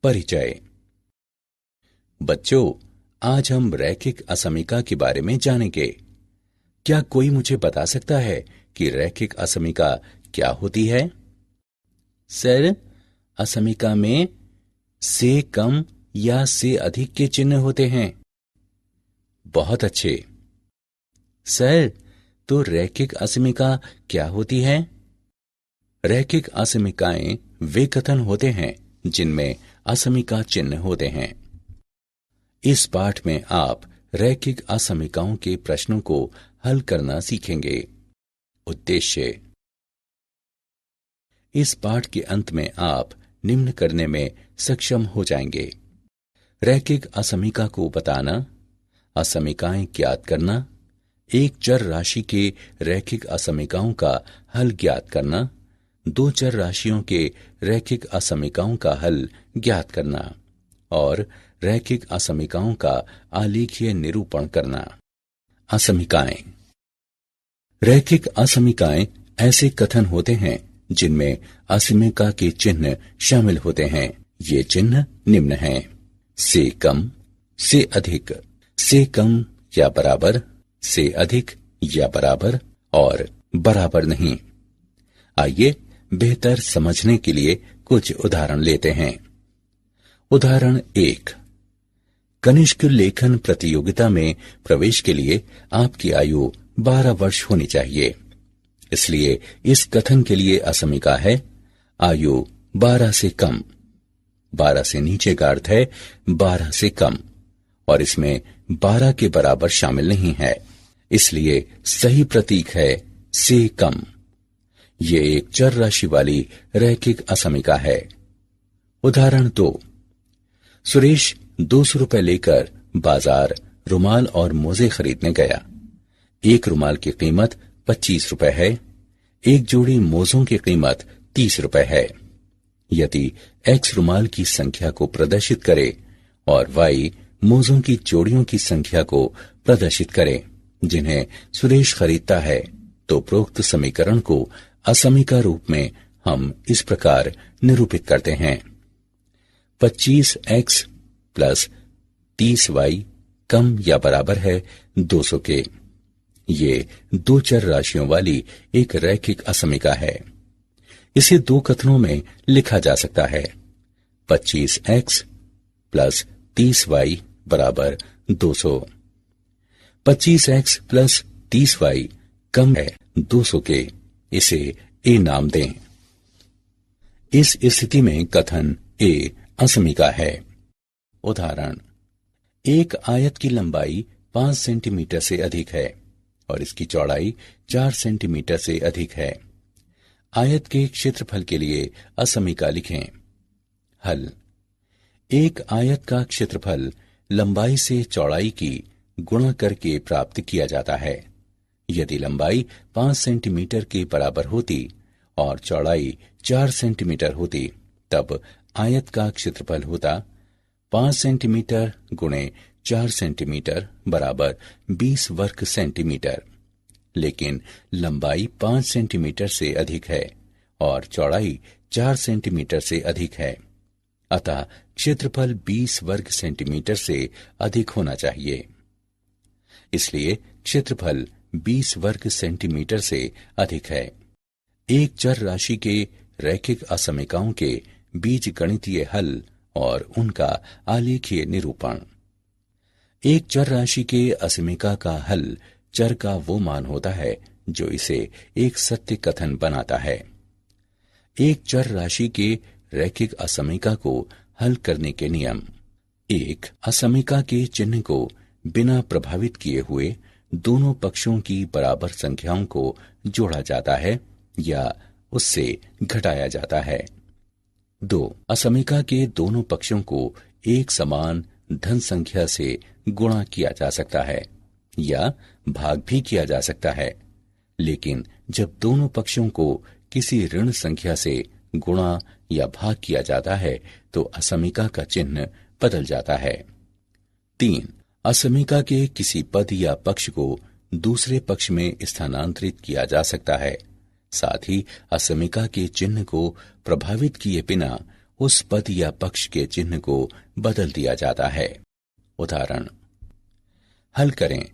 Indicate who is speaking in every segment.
Speaker 1: परिचय। बच्चों, आज हम रैखिक असमीका के बारे में जानेंगे। क्या कोई मुझे बता सकता है कि रैखिक असमीका क्या होती है?
Speaker 2: सर, असमीका में से कम या से अधिक के चिन्ह होते हैं।
Speaker 1: बहुत अच्छे।
Speaker 2: सर, तो रैखिक असमीका क्या होती है?
Speaker 1: रैखिक असमीकाएं वे कथन होते हैं जिनमें असमीका चिन्ह होते हैं। इस पाठ में आप रैखिक असमीकाओं के प्रश्नों को हल करना सीखेंगे। उद्देश्य। इस पाठ के अंत में आप निम्न करने में सक्षम हो जाएंगे: रैखिक असमीका को बताना, असमीकाएं ज्ञात करना, एक चर राशि के रैखिक असमीकाओं का हल ज्ञात करना, दो चर राशियों के रैखिक असमीकाओं का हल ज्ञात करना और रैखिक असमीकाओं का आलेखीय निरूपण करना। असमीकाएं। रैखिक असमीकाएं ऐसे कथन होते हैं जिनमें असमीका के चिन्ह शामिल होते हैं। ये चिन्ह निम्न हैं: से कम, से अधिक, से कम या बराबर, से अधिक या बराबर और बराबर नहीं। आइए बेहतर समझने के लिए कुछ उदाहरण लेते हैं। उदाहरण 1। कनिष्क लेखन प्रतियोगिता में प्रवेश के लिए आपकी आयु 12 वर्ष होनी चाहिए। इसलिए इस कथन के लिए असमीका है आयु 12 से कम। 12 से नीचे का अर्थ है 12 से कम, और इसमें 12 के बराबर शामिल नहीं है। इसलिए सही प्रतीक है से कम। ये एक चर राशि वाली रैखिक असमीका है। उदाहरण 2। सुरेश 200 रुपए लेकर बाजार रुमाल और मोजे खरीदने गया। एक रुमाल की कीमत 25 रुपए है, एक जोड़ी मोजों की कीमत 30 रुपए है। यदि एक्स रुमाल की संख्या को प्रदर्शित करे और वाई मोजों की जोड़ियों की संख्या को प्रदर्शित करे जिन्हें सुरेश खरीदता है, तो प्रोक्त समीकरण को असमीका रूप में हम इस प्रकार निरूपित करते हैं: 25x प्लस 30y कम या बराबर है 200 के। ये दो चर राशियों वाली एक रैखिक असमीका है। इसे दो कथनों में लिखा जा सकता है: 25x प्लस 30y बराबर 200। 25x प्लस 30y कम है 200 के। इसे ए नाम दें। इस स्थिति में कथन ए असमीका है। उदाहरण: एक आयत की लंबाई 5 सेंटीमीटर से अधिक है और इसकी चौड़ाई 4 सेंटीमीटर से अधिक है। आयत के क्षेत्रफल के लिए असमीका लिखें। हल: एक आयत का क्षेत्रफल लंबाई से चौड़ाई की गुणा करके प्राप्त किया जाता है। यदि लंबाई 5 सेंटीमीटर के बराबर होती और चौड़ाई 4 सेंटीमीटर होती, तब आयत का क्षेत्रफल होता 5 सेंटीमीटर गुणे 4 सेंटीमीटर बराबर 20 वर्ग सेंटीमीटर। लेकिन लंबाई 5 सेंटीमीटर से अधिक है और चौड़ाई 4 सेंटीमीटर से अधिक है, अतः क्षेत्रफल 20 वर्ग सेंटीमीटर से अधिक होना चाहिए। इसलिए क्षेत्रफल 20 वर्ग सेंटीमीटर से अधिक है। एक चर राशि के रैखिक असमीकाओं के बीज गणितीय हल और उनका आलेखीय निरूपण। एक चर राशि के असमीका का हल चर का वो मान होता है जो इसे एक सत्य कथन बनाता है। एक चर राशि के रैखिक असमीका को हल करने के नियम: एक असमीका के चिन्ह को बिना प्रभावित किए हुए दोनों पक्षों की बराबर संख्याओं को जोड़ा जाता है या उससे घटाया जाता है। 2. असमीका के दोनों पक्षों को एक समान धन संख्या से गुणा किया जा सकता है या भाग भी किया जा सकता है, लेकिन जब दोनों पक्षों को किसी ऋण संख्या से गुणा या भाग किया जाता है तो असमीका का चिन्ह बदल जाता है। 3. असमीका के किसी पद या पक्ष को दूसरे पक्ष में स्थानांतरित किया जा सकता है। साथ ही असमीका के चिन्ह को प्रभावित किए बिना उस पद या पक्ष के चिन्ह को बदल दिया जाता है। उदाहरण, हल करें।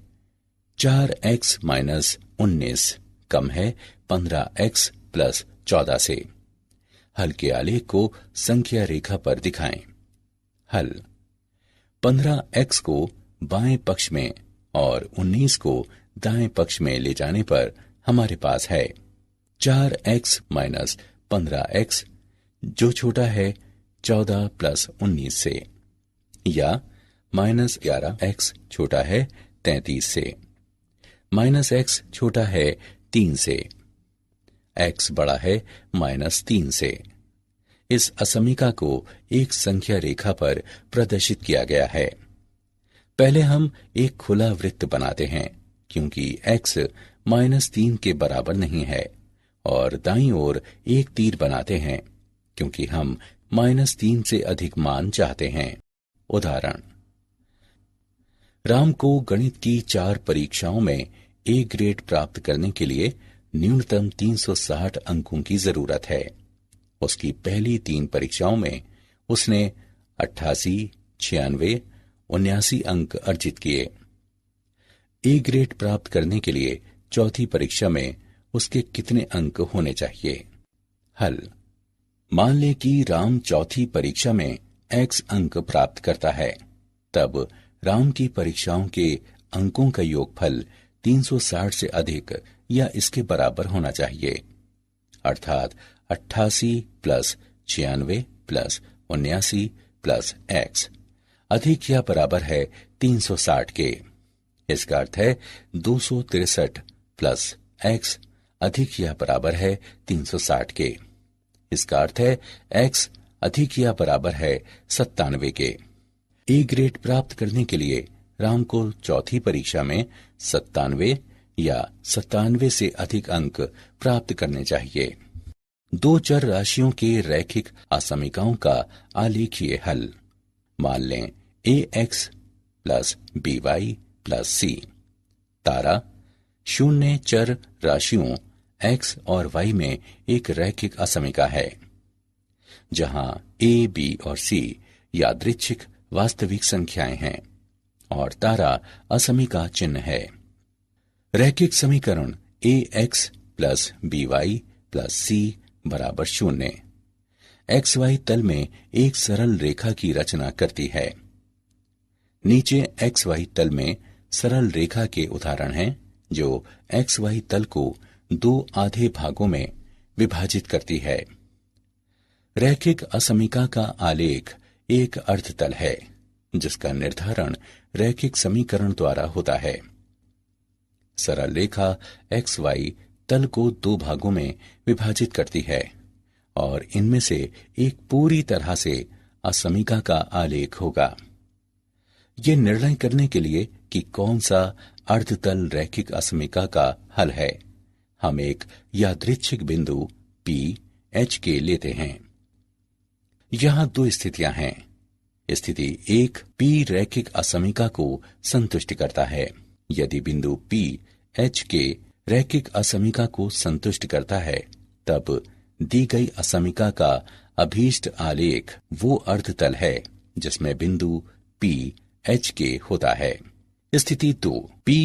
Speaker 1: 4x माइनस 19 कम है 15x प्लस 14 से। हल के आलेख को संख्या रेखा पर दिखाएं। हल, 15x को बाएं पक्ष में और 19 को दाएं पक्ष में ले जाने पर हमारे पास है 4x माइनस 15x, जो छोटा है 14 प्लस 19 से, या माइनस 11x छोटा है 33 से, माइनस x छोटा है 3 से, x बड़ा है माइनस 3 से। इस असमीका को एक संख्या रेखा पर प्रदर्शित किया गया है। पहले हम एक खुला वृत्त बनाते हैं, क्योंकि x माइनस 3 के बराबर नहीं है, और दाईं ओर एक तीर बनाते हैं, क्योंकि हम माइनस 3 से अधिक मान चाहते हैं। उदाहरण, राम को गणित की 4 परीक्षाओं में ए ग्रेड प्राप्त करने के लिए न्यूनतम 360 अंकों की जरूरत है। उसकी पहली 3 परीक्षाओं में उसने 88, 96, 79 अंक अर्जित किए। ए ग्रेड प्राप्त करने के लिए चौथी परीक्षा में उसके कितने अंक होने चाहिए? हल, मान लें कि राम चौथी परीक्षा में x अंक प्राप्त करता है, तब राम की परीक्षाओं के अंकों का योगफल 360 से अधिक या इसके बराबर होना चाहिए, अर्थात 88 प्लस 96 प्लस 79 प्लस x अधिक या बराबर है 360 के। इसका अर्थ है 263 प्लस x अधिक या बराबर है 360 के। इसका अर्थ है x अधिक या बराबर है 97 के। ए ग्रेड प्राप्त करने के लिए राम को चौथी परीक्षा में 97 या 97 से अधिक अंक प्राप्त करने चाहिए। 2 चर राशियों के रैखिक असमीकाओं का आलेखीय हल। मान लें ax plus by plus c। तारा, शून्य चर राशियों x और y में एक रैखिक असमीका है, जहां a, b और c यादृच्छिक वास्तविक संख्याएं हैं और तारा असमीका चिन्ह है। रैखिक समीकरण ax plus by plus c बराबर 0 xy तल में एक सरल रेखा की रचना करती है। नीचे xy तल में सरल रेखा के उदाहरण हैं, जो xy तल को 2 आधे भागों में विभाजित करती है। रैखिक असमीका का आलेख एक अर्धतल है, जिसका निर्धारण रैखिक समीकरण द्वारा होता है। सरल रेखा xy तल को 2 भागों में विभाजित करती है और इनमें से एक पूरी तरह से असमीका का आलेख होगा। यह निर्णय करने के लिए कि कौन सा अर्धतल रैखिक असमीका का हल है, हम एक यादृच्छिक बिंदु P H के लेते हैं। यहां 2 स्थितियां हैं। स्थिति 1 P रैखिक असमीका को संतुष्ट करता है। यदि बिंदु P H के रैखिक असमीका को संतुष्ट करता है, तब दी गई असमीका का अभीष्ट आलेख वो अर्धतल है जिसमें बिंदु P H के होता है। स्थिति 2 P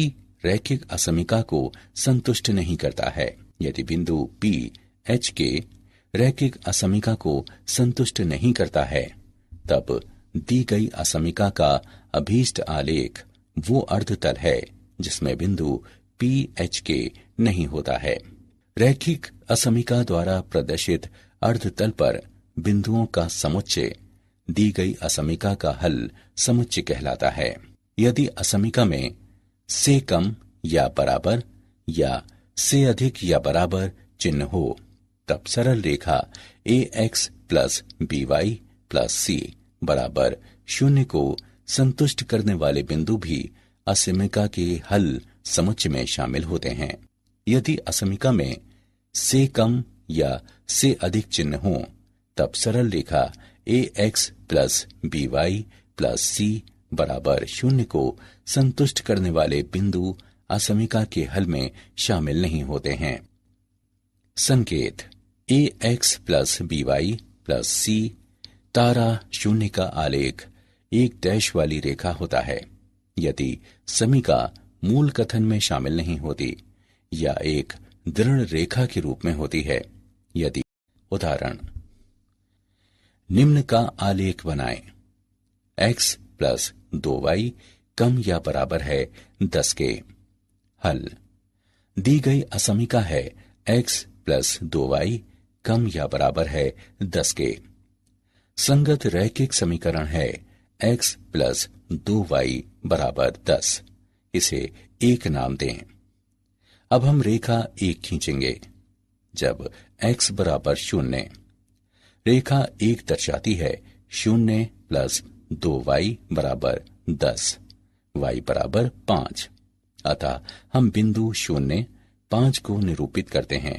Speaker 1: रैखिक असमीका को संतुष्ट नहीं करता है। यदि बिंदु P H के रैखिक असमीका को संतुष्ट नहीं करता है, तब दी गई असमीका का अभीष्ट आलेख वो अर्धतल है जिसमें बिंदु P H के नहीं होता है। रैखिक असमीका द्वारा प्रदर्शित अर्धतल पर बिंदुओं का समुच्चय दी गई असमीका का हल समुच्चय कहलाता है। यदि असमीका में से कम या बराबर या से अधिक या बराबर चिन्ह हो, तब सरल रेखा ax plus by plus c बराबर 0 को संतुष्ट करने वाले बिंदु भी असमीका के हल समुच्चय में शामिल होते हैं। यदि असमीका में से कम या से अधिक चिन्ह हो, तब सरल रेखा ax plus by plus c बराबर 0 को संतुष्ट करने वाले बिंदु असमीका के हल में शामिल नहीं होते हैं। संकेत ax plus by plus c तारा शून्य का आलेख एक डैश वाली रेखा होता है यदि समीका मूल कथन में शामिल नहीं होती या एक दृढ़ रेखा के रूप में होती है यदि। उदाहरण, निम्न का आलेख बनाएं। x प्लस 2y कम या बराबर है 10 के। हल, दी गई असमीका है x प्लस 2y कम या बराबर है 10 के। संगत रैखिक समीकरण है x प्लस 2y बराबर 10। इसे एक नाम दें। अब हम रेखा एक खींचेंगे। जब x बराबर 0, रेखा एक दर्शाती है 0 प्लस 2y बराबर 10, y बराबर 5। अतः हम बिंदु 0, 5 को निरूपित करते हैं।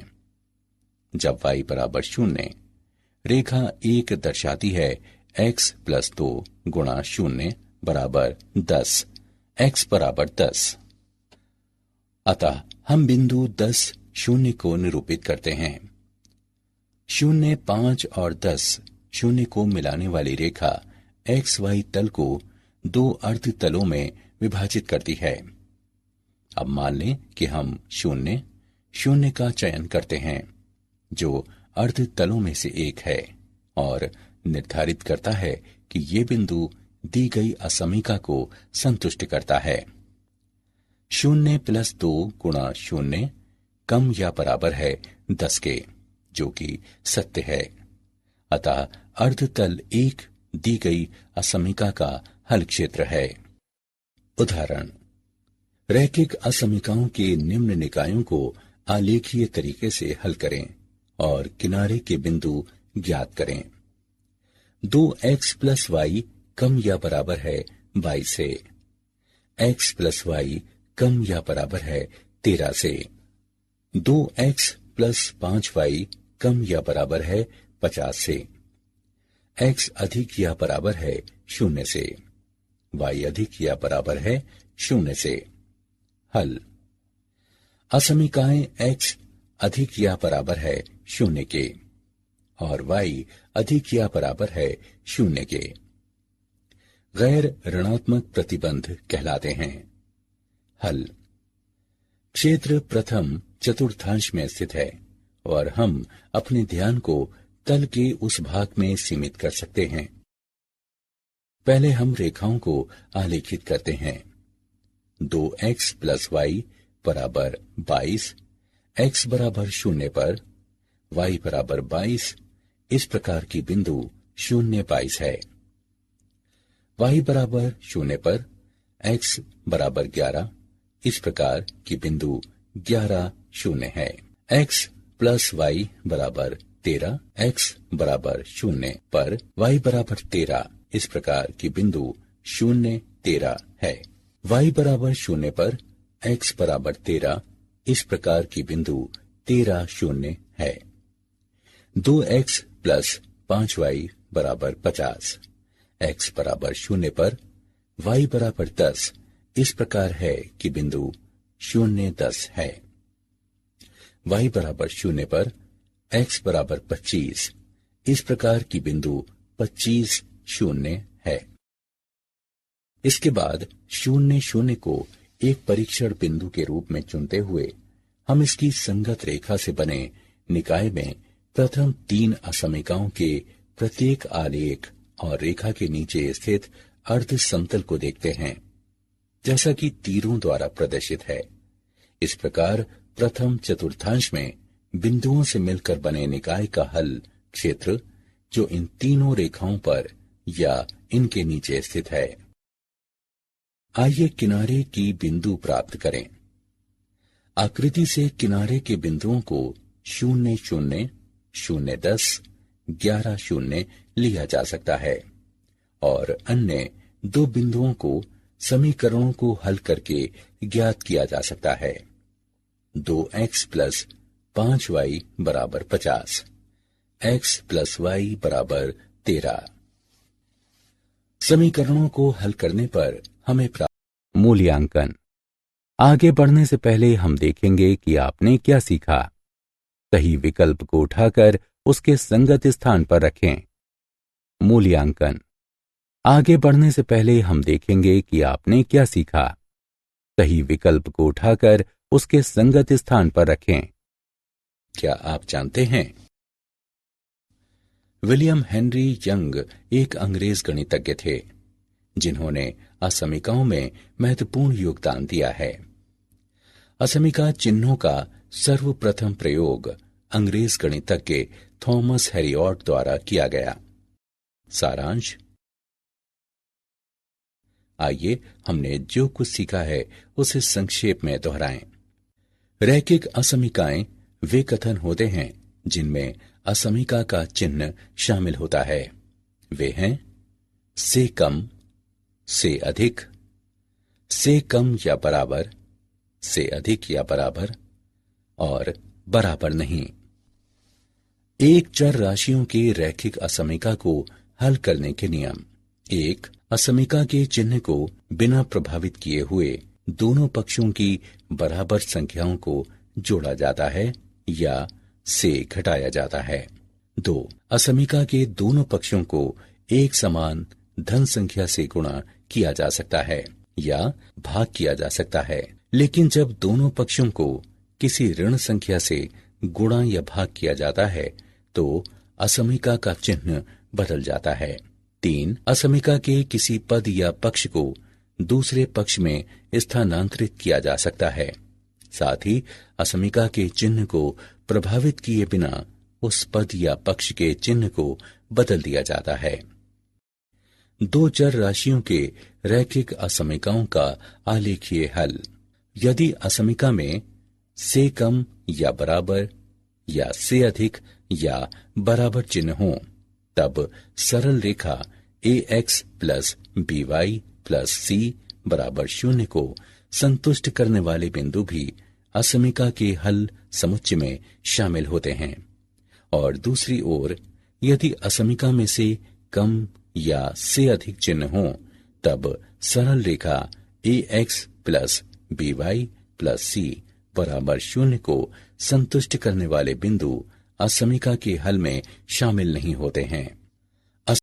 Speaker 1: जब y बराबर 0, रेखा एक दर्शाती है x प्लस 2 गुणा 0 बराबर 10, x बराबर 10। अतः हम बिंदु 10, 0 को निरूपित करते हैं। 0, 5 और 10, 0 को मिलाने वाली रेखा XY तल को दो अर्ध तलों में विभाजित करती है। अब मान लें कि हम 0, 0 का चयन करते हैं जो अर्ध तलों में से एक है और निर्धारित करता है कि ये बिंदु दी गई असमीका को संतुष्ट करता है। 0 प्लस 2 गुणा 0 कम या बराबर है 10 के, जो कि सत्य है। अतः अर्धतल एक दी गई असमीका का हल क्षेत्र है। उदाहरण, रैखिक असमीकाओं के निम्न निकायों को आलेखीय तरीके से हल करें और किनारे के बिंदु ज्ञात करें। 2x प्लस वाई कम या बराबर है 22 से। x प्लस वाई कम या बराबर है 13 से। 2x प्लस 5y कम या बराबर है 50 से। x अधिक या बराबर है 0 से। y अधिक या बराबर है 0 से। हल, असमीकाएं x अधिक या बराबर है 0 के और y अधिक या बराबर है 0 के गैर ऋणात्मक प्रतिबंध कहलाते हैं। हल, क्षेत्र प्रथम चतुर्थांश में स्थित है और हम अपने ध्यान को तल के उस भाग में सीमित कर सकते हैं। पहले हम रेखाओं को आलेखित करते हैं। 2x प्लस वाई बराबर 22, x बराबर 0 पर y बराबर 22 इस प्रकार की बिंदु 0, 22 है। y बराबर 0 पर x बराबर 11 इस प्रकार की बिंदु 11, 0 है। x प्लस वाई बराबर 13, x बराबर 0 पर y बराबर 13 इस प्रकार की बिंदु 0, 13 है। y बराबर 0 पर x बराबर 13 इस प्रकार की बिंदु 13, 0 है। 2x प्लस 5y बराबर 50, x बराबर 0 पर y बराबर 10 इस प्रकार है कि बिंदु 0, 10 है। y बराबर 0 पर x बराबर 25 इस प्रकार की बिंदु 25, 0 है। इसके बाद 0, 0 को एक परीक्षण बिंदु के रूप में चुनते हुए हम इसकी संगत रेखा से बने निकाय में प्रथम 3 असमीकाओं के प्रत्येक आलेख और रेखा के नीचे स्थित अर्ध समतल को देखते हैं, जैसा कि तीरों द्वारा प्रदर्शित है। इस प्रकार प्रथम चतुर्थांश में बिंदुओं से मिलकर बने निकाय का हल क्षेत्र जो इन तीनों रेखाओं पर या इनके नीचे स्थित है। आइए किनारे की बिंदु प्राप्त करें। आकृति से किनारे के बिंदुओं को 0, 0, 0, 10, 11, 0 लिया जा सकता है और अन्य 2 बिंदुओं को समीकरणों को हल करके ज्ञात किया जा सकता है। 2x प्लस 5y बराबर 50, x प्लस y बराबर 13। समीकरणों को हल करने पर हमें प्राप्त मूल्यांकन। आगे बढ़ने से पहले हम देखेंगे कि आपने क्या सीखा। सही विकल्प को उठाकर उसके संगत स्थान पर रखें। मूल्यांकन। आगे बढ़ने से पहले हम देखेंगे कि आपने क्या सीखा। सही विकल्प को उठाकर उसके संगत स्थान पर रखें। क्या आप जानते हैं, विलियम हेनरी यंग एक अंग्रेज गणितज्ञ थे जिन्होंने असमीकाओं में महत्वपूर्ण योगदान दिया है। असमीका चिन्हों का सर्वप्रथम प्रयोग अंग्रेज गणितज्ञ थॉमस हेरियॉट द्वारा किया गया। सारांश। आइए हमने जो कुछ सीखा है उसे संक्षेप में दोहराएं। रैखिक असमीकाएं वे कथन होते हैं जिनमें असमीका का चिन्ह शामिल होता है। वे हैं से कम, से अधिक, से कम या बराबर, से अधिक या बराबर और बराबर नहीं। एक चर राशियों के रैखिक असमीका को हल करने के नियम। एक, असमीका के चिन्ह को बिना प्रभावित किए हुए दोनों पक्षों की बराबर संख्याओं को जोड़ा जाता है या से घटाया जाता है। दो, असमीका के दोनों पक्षों को एक समान धन संख्या से गुणा किया जा सकता है या भाग किया जा सकता है, लेकिन जब दोनों पक्षों को किसी ऋण संख्या से गुणा या भाग किया जाता है तो असमीका का चिन्ह बदल जाता है। तीन, असमीका के किसी पद या पक्ष को दूसरे पक्ष में स्थानांतरित किया जा सकता है। साथ ही असमीका के चिन्ह को प्रभावित किए बिना उस पद या पक्ष के चिन्ह को बदल दिया जाता है। दो चर राशियों के रैखिक असमीकाओं का आलेखीय हल। यदि असमीका में से कम या बराबर या से अधिक या बराबर चिन्ह हो तब सरल रेखा ax plus by plus c बराबर 0 को संतुष्ट करने वाले बिंदु भी असमीका के हल समुच्चय में शामिल होते हैं। और दूसरी ओर यदि असमीका में से कम या से अधिक चिन्ह हो तब सरल रेखा ax plus by plus c बराबर 0 को संतुष्ट करने वाले बिंदु असमीका के हल में शामिल नहीं होते हैं।